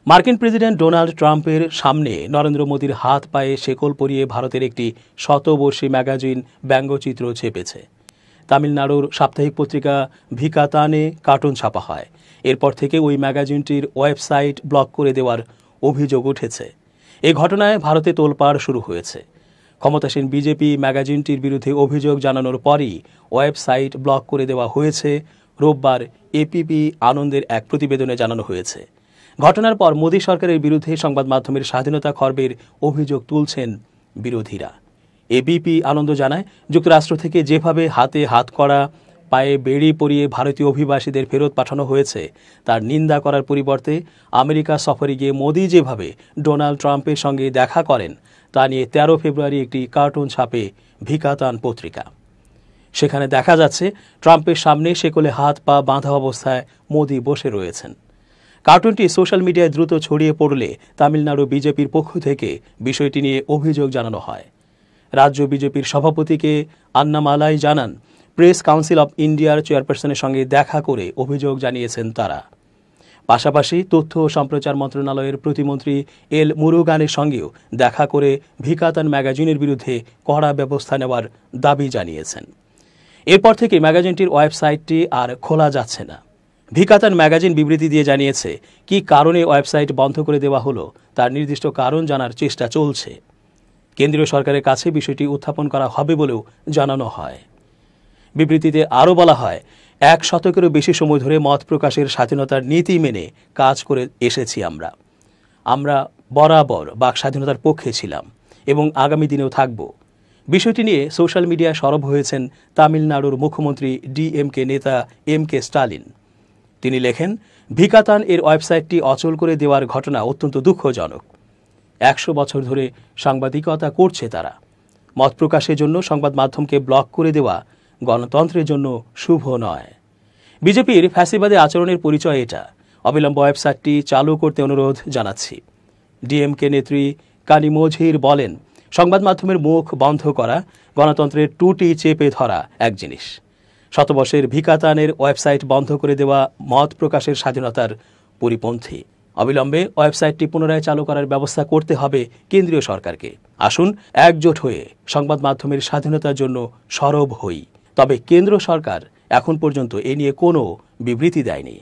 মার্কিন president Donald ট্রাম্পের সামনে নরেন্দ্র মোদীর হাত পায়ে শেকল পরিয়ে ভারতের একটি শতবর্ষী ম্যাগাজিন ব্যঙ্গচিত্র ছেপেছে। তামিলনাড়ুর সাপ্তাহিক পত্রিকা ভিকাতানে কার্টুন ছাপা হয়। এরপর থেকে ওই ম্যাগাজিনটির ওয়েবসাইট ব্লক করে দেওয়ার অভিযোগ উঠেছে। এই ঘটনায় ভারতে তোলপাড় শুরু হয়েছে। ক্ষমতাসীন বিজেপি ম্যাগাজিনটির বিরুদ্ধে অভিযোগ জানানোর পরই ওয়েবসাইট ব্লক করে দেওয়া হয়েছে। রোববার এপিপি আনন্দের এক প্রতিবেদনে জানানো হয়েছে। ঘটনার পর মোদী সরকারের বিরুদ্ধে সংবাদ মাধ্যমের স্বাধীনতা খর্বের অভিযোগ তুলছেন বিরোধীরা। এবিপি আনন্দ জানায়, যুক্তরাষ্ট্র থেকে যেভাবে হাতে হাত করা, পায়ে বেড়ি পরিয়ে ভারতীয় অভিবাসীদের ফেরত পাঠানো হয়েছে তার নিন্দা করার পরিবর্তে আমেরিকা সফরে গিয়ে মোদী যেভাবে ডোনাল্ড ট্রাম্পের সঙ্গে দেখা করেন তা নিয়ে 13 ফেব্রুয়ারি একটি কার্টুন ছাপে ভিকাতান পত্রিকা। সেখানে দেখা যাচ্ছে ট্রাম্পের সামনে শেকলে হাত পা বাঁধা অবস্থায় মোদী বসে রয়েছেন। কার্টুনটি সোশ্যাল মিডিয়ায় দ্রুত ছড়িয়ে পড়লে তামিলনাড়ু বিজেপির পক্ষ থেকে বিষয়টি নিয়ে অভিযোগ জানানো হয়। রাজ্য বিজেপির সভাপতিকে আন্নামালাই জানান, প্রেস কাউন্সিল অব ইন্ডিয়ার চেয়ারপারসনের সঙ্গে দেখা করে অভিযোগ জানিয়েছেন তারা। পাশাপাশি তথ্য ও সম্প্রচার মন্ত্রণালয়ের প্রতিমন্ত্রী এল মুরুগানের সঙ্গেও দেখা করে ভিকাতান ম্যাগাজিনের বিরুদ্ধে কড়া ব্যবস্থা নেওয়ার দাবি জানিয়েছেন। এরপর থেকে ম্যাগাজিনটির ওয়েবসাইটটি আর খোলা যাচ্ছে না। ভিকাতান ম্যাগাজিন বিবৃতি দিয়ে জানিয়েছে, কি কারণে ওয়েবসাইট বন্ধ করে দেওয়া হলো তার নির্দিষ্ট কারণ জানার চেষ্টা চলছে। কেন্দ্রীয় সরকারের কাছে বিষয়টি উত্থাপন করা হবে বলেও জানানো হয়। বিবৃতিতে আরও বলা হয়, 1 শতকেরও বেশি সময় ধরে মত প্রকাশের স্বাধীনতার নীতি মেনে কাজ করে এসেছি আমরা বরাবর বাক স্বাধীনতার পক্ষে ছিলাম এবং আগামী দিনেও থাকব। বিষয়টি নিয়ে সোশ্যাল মিডিয়ায় সরব হয়েছেন তামিলনাড়ুর মুখ্যমন্ত্রী ডিএমকে নেতা এমকে স্টালিন। তিনি লেখেন, ভিকাতান এর ওয়েবসাইটটি অচল করে দেওয়ার ঘটনা অত্যন্ত দুঃখজনক। 100 বছর ধরে সাংবাদিকতা করছে তারা। মত প্রকাশের জন্য সংবাদ মাধ্যমকে ব্লক করে দেওয়া গণতন্ত্রের জন্য শুভ নয়। বিজেপির ফ্যাসিবাদী আচরণের পরিচয় এটা। অবিলম্বে ওয়েবসাইটটি চালু করতে অনুরোধ জানাচ্ছি। ডিএমকে নেত্রী কানিমোঝির বলেন, সংবাদ মাধ্যমের মুখ বন্ধ করা গণতন্ত্রের টুটি চেপে ধরা এক জিনিস। শতবর্ষের ভিকাতানের ওয়েবসাইট বন্ধ করে দেওয়া মত প্রকাশের স্বাধীনতার পরিপন্থী। অবিলম্বে ওয়েবসাইটটি পুনরায় চালু করার ব্যবস্থা করতে হবে কেন্দ্রীয় সরকারকে। আসুন একজোট হয়ে সংবাদ মাধ্যমের স্বাধীনতার জন্য সরব হই। তবে কেন্দ্র সরকার এখন পর্যন্ত এ নিয়ে কোনো বিবৃতি দেয়নি।